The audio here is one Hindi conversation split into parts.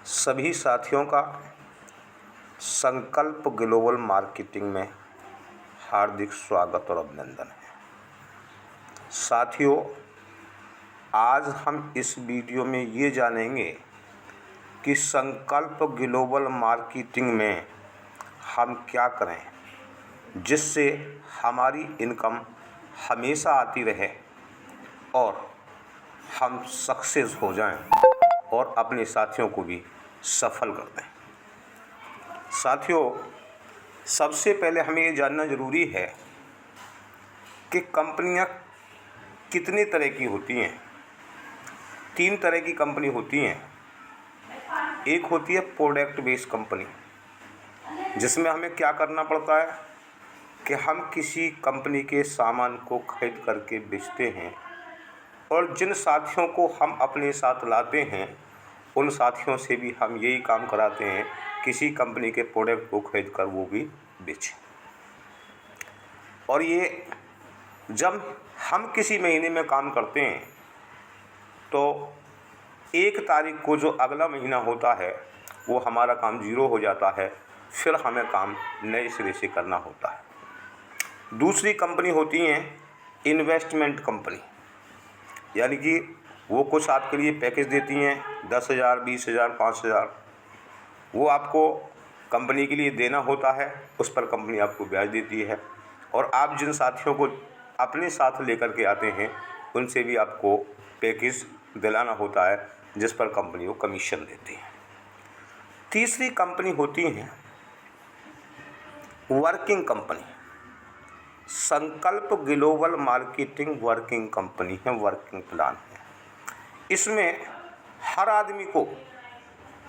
सभी साथियों का संकल्प ग्लोबल मार्केटिंग में हार्दिक स्वागत और अभिनंदन है। साथियों, आज हम इस वीडियो में ये जानेंगे कि संकल्प ग्लोबल मार्केटिंग में हम क्या करें जिससे हमारी इनकम हमेशा आती रहे और हम सक्सेस हो जाएं और अपने साथियों को भी सफल कर दें। साथियों, सबसे पहले हमें ये जानना ज़रूरी है कि कंपनियां कितने तरह की होती हैं। 3 तरह की कंपनी होती हैं। एक होती है प्रोडक्ट बेस्ड कंपनी, जिसमें हमें क्या करना पड़ता है कि हम किसी कंपनी के सामान को खरीद करके बेचते हैं और जिन साथियों को हम अपने साथ लाते हैं उन साथियों से भी हम यही काम कराते हैं, किसी कंपनी के प्रोडक्ट को खरीद कर वो भी बेचें। और ये जब हम किसी महीने में काम करते हैं तो 1 तारीख को जो अगला महीना होता है वो हमारा काम ज़ीरो हो जाता है, फिर हमें काम नए सिरे से करना होता है। दूसरी कंपनी होती हैं इन्वेस्टमेंट कंपनी, यानी कि वो कुछ आपके लिए पैकेज देती हैं 10,000, 20,000, 5,000। वो आपको कंपनी के लिए देना होता है, उस पर कंपनी आपको ब्याज देती है और आप जिन साथियों को अपने साथ लेकर के आते हैं उनसे भी आपको पैकेज दिलाना होता है, जिस पर कंपनी को कमीशन देती है। तीसरी कंपनी होती हैं वर्किंग कंपनी। संकल्प ग्लोबल मार्केटिंग वर्किंग कंपनी है, वर्किंग प्लान है। इसमें हर आदमी को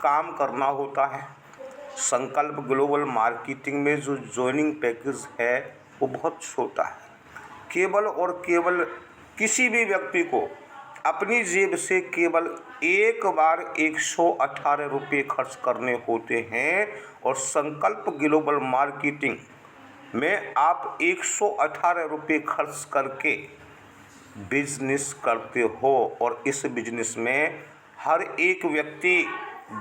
काम करना होता है। संकल्प ग्लोबल मार्केटिंग में जो ज्वाइनिंग पैकेज है वो बहुत छोटा है। केवल और केवल किसी भी व्यक्ति को अपनी जेब से केवल एक बार 118 रुपये खर्च करने होते हैं और संकल्प ग्लोबल मार्केटिंग में आप 118 रुपये खर्च करके बिजनेस करते हो और इस बिजनेस में हर एक व्यक्ति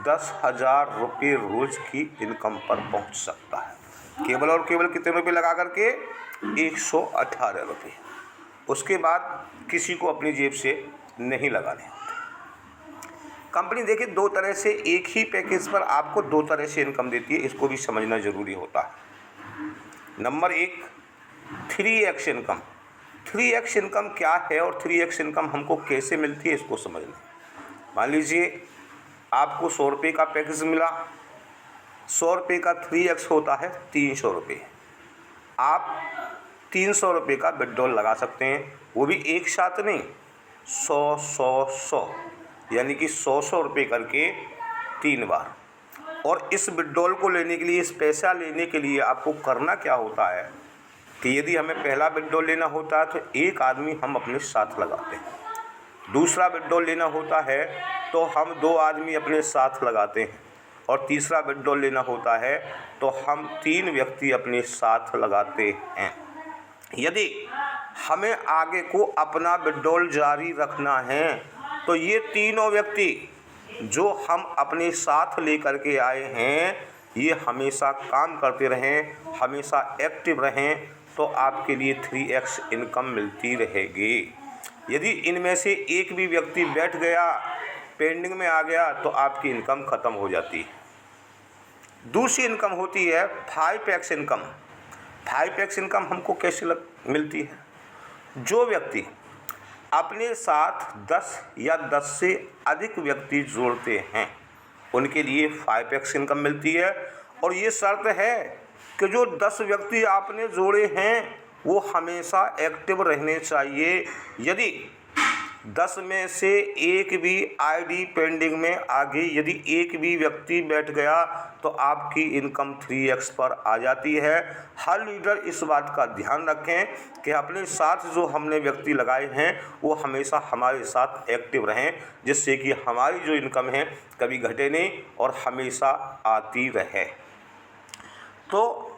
10,000 रुपये रोज़ की इनकम पर पहुंच सकता है। केवल और केवल कितने रुपये लगा करके 118 रुपये। उसके बाद किसी को अपनी जेब से नहीं लगाने होते। कंपनी देखिए 2 तरह से एक ही पैकेज पर आपको 2 तरह से इनकम देती है, इसको भी समझना ज़रूरी होता है। Number 1 3x income. 3x income क्या है और 3x इनकम हमको कैसे मिलती है इसको समझ लें। मान लीजिए आपको 100 रुपये का पैकेज मिला, 100 रुपये का 3x होता है 300 रुपये। आप 300 रुपये का विड्रॉल लगा सकते हैं, वो भी एक साथ नहीं, 100 यानी कि 100 रुपये करके 3 बार। और इस विड्रॉल को लेने के लिए, इस पैसा लेने के लिए आपको करना क्या होता है कि यदि हमें पहला विड्रॉल लेना होता है तो एक आदमी हम अपने साथ लगाते हैं, दूसरा विड्रॉल लेना होता है तो हम 2 आदमी अपने साथ लगाते हैं और तीसरा विड्रॉल लेना होता है तो हम 3 व्यक्ति अपने साथ लगाते हैं। यदि हमें आगे को अपना विड्रॉल जारी रखना है तो ये तीनों व्यक्ति जो हम अपने साथ लेकर के आए हैं ये हमेशा काम करते रहें, हमेशा एक्टिव रहें, तो आपके लिए 3x इनकम मिलती रहेगी। यदि इनमें से एक भी व्यक्ति बैठ गया, पेंडिंग में आ गया, तो आपकी इनकम ख़त्म हो जाती है। दूसरी इनकम होती है 5x इनकम। 5x इनकम हमको कैसे मिलती है? जो व्यक्ति अपने साथ 10 या 10 से अधिक व्यक्ति जोड़ते हैं उनके लिए 5x इनकम मिलती है। और ये शर्त है कि जो 10 व्यक्ति आपने जोड़े हैं वो हमेशा एक्टिव रहने चाहिए। यदि 10 में से एक भी आईडी पेंडिंग में आ गई, यदि एक भी व्यक्ति बैठ गया तो आपकी इनकम 3x पर आ जाती है। हर लीडर इस बात का ध्यान रखें कि अपने साथ जो हमने व्यक्ति लगाए हैं वो हमेशा हमारे साथ एक्टिव रहें, जिससे कि हमारी जो इनकम है कभी घटे नहीं और हमेशा आती रहे। तो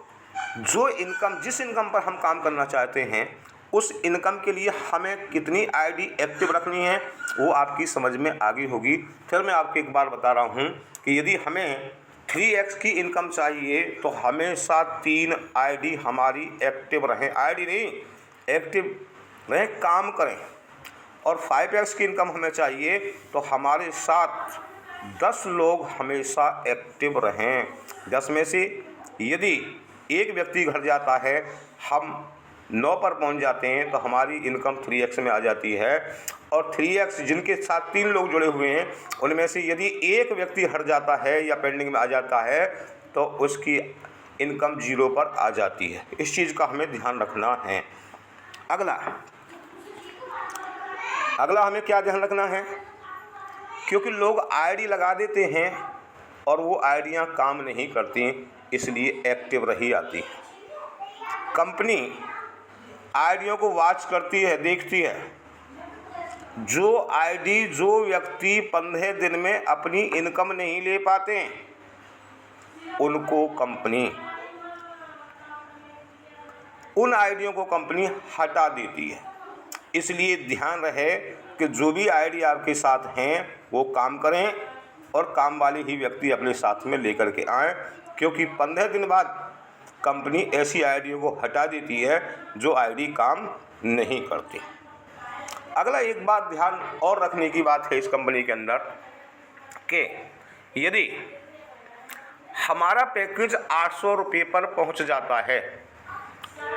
जो इनकम, जिस इनकम पर हम काम करना चाहते हैं उस इनकम के लिए हमें कितनी आईडी एक्टिव रखनी है वो आपकी समझ में आ गई होगी। फिर मैं आपको एक बार बता रहा हूँ कि यदि हमें 3x की इनकम चाहिए तो हमेशा 3 आईडी हमारी एक्टिव रहें, आईडी नहीं एक्टिव रहें, काम करें। और 5x की इनकम हमें चाहिए तो हमारे साथ 10 लोग हमेशा एक्टिव रहें। 10 में से यदि एक व्यक्ति घर जाता है, हम 9 पर पहुंच जाते हैं तो हमारी इनकम 3x में आ जाती है। और 3x जिनके साथ 3 लोग जुड़े हुए हैं उनमें से यदि एक व्यक्ति हट जाता है या पेंडिंग में आ जाता है तो उसकी इनकम 0 पर आ जाती है। इस चीज़ का हमें ध्यान रखना है। अगला हमें क्या ध्यान रखना है, क्योंकि लोग आईडी लगा देते हैं और वो आईडियाँ काम नहीं करती, इसलिए एक्टिव रही आती। कंपनी आईडियों को वॉच करती है, देखती है। जो व्यक्ति 15 दिन में अपनी इनकम नहीं ले पाते उनको कंपनी उन आईडियों को कंपनी हटा देती है। इसलिए ध्यान रहे कि जो भी आईडी आपके साथ हैं वो काम करें और काम वाले ही व्यक्ति अपने साथ में लेकर के आएँ, क्योंकि 15 दिन बाद कंपनी ऐसी आईडियों को हटा देती है जो आईडी काम नहीं करती। अगला एक बात ध्यान और रखने की बात है इस कंपनी के अंदर कि यदि हमारा पैकेज 800 रुपये पर पहुंच जाता है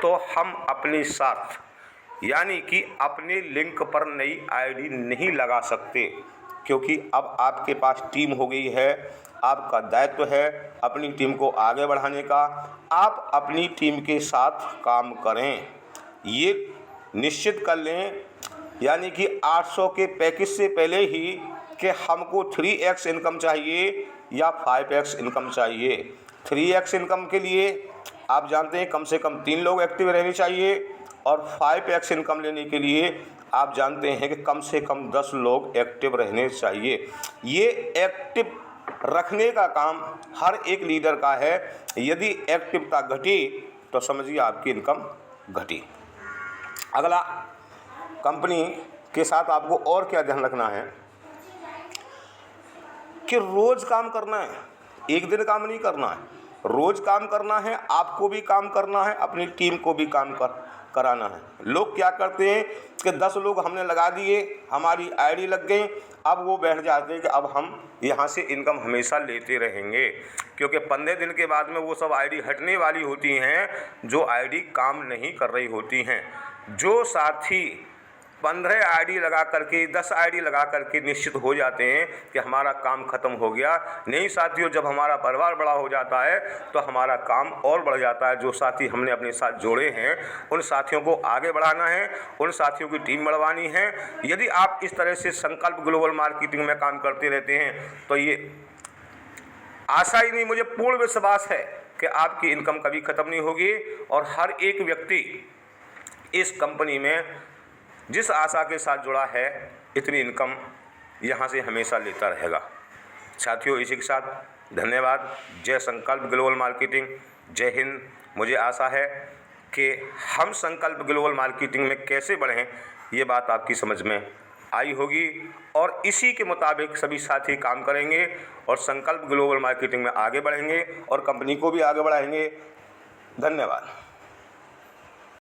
तो हम अपने साथ यानी कि अपने लिंक पर नई आईडी नहीं लगा सकते, क्योंकि अब आपके पास टीम हो गई है। आपका दायित्व है अपनी टीम को आगे बढ़ाने का। आप अपनी टीम के साथ काम करें, ये निश्चित कर लें यानी कि 800 के पैकेज से पहले ही कि हमको 3x इनकम चाहिए या 5x इनकम चाहिए। 3x इनकम के लिए आप जानते हैं कम से कम 3 लोग एक्टिव रहने चाहिए और 5x इनकम लेने के लिए आप जानते हैं कि कम से कम 10 लोग एक्टिव रहने चाहिए। ये एक्टिव रखने का काम हर एक लीडर का है। यदि एक्टिवता घटी तो समझिए आपकी इनकम घटी। अगला कंपनी के साथ आपको और क्या ध्यान रखना है कि रोज़ काम करना है, एक दिन काम नहीं करना है, रोज़ काम करना है। आपको भी काम करना है, अपनी टीम को भी काम कराना है। लोग क्या करते हैं कि 10 लोग हमने लगा दिए, हमारी आईडी लग गई, अब वो बैठ जाते हैं कि अब हम यहाँ से इनकम हमेशा लेते रहेंगे, क्योंकि 15 दिन के बाद में वो सब आईडी हटने वाली होती हैं जो आईडी काम नहीं कर रही होती हैं। जो साथी 15 आईडी लगा करके 10 आईडी लगा करके निश्चित हो जाते हैं कि हमारा काम ख़त्म हो गया। नहीं साथियों, जब हमारा परिवार बड़ा हो जाता है तो हमारा काम और बढ़ जाता है। जो साथी हमने अपने साथ जोड़े हैं उन साथियों को आगे बढ़ाना है, उन साथियों की टीम बढ़वानी है। यदि आप इस तरह से संकल्प ग्लोबल मार्केटिंग में काम करते रहते हैं तो ये आशा ही नहीं, मुझे पूर्ण विश्वास है कि आपकी इनकम कभी ख़त्म नहीं होगी और हर एक व्यक्ति इस कंपनी में जिस आशा के साथ जुड़ा है इतनी इनकम यहाँ से हमेशा लेता रहेगा। साथियों, इसी के साथ धन्यवाद। जय संकल्प ग्लोबल मार्केटिंग, जय हिंद। मुझे आशा है कि हम संकल्प ग्लोबल मार्केटिंग में कैसे बढ़ें ये बात आपकी समझ में आई होगी और इसी के मुताबिक सभी साथी काम करेंगे और संकल्प ग्लोबल मार्केटिंग में आगे बढ़ेंगे और कंपनी को भी आगे बढ़ाएंगे। धन्यवाद।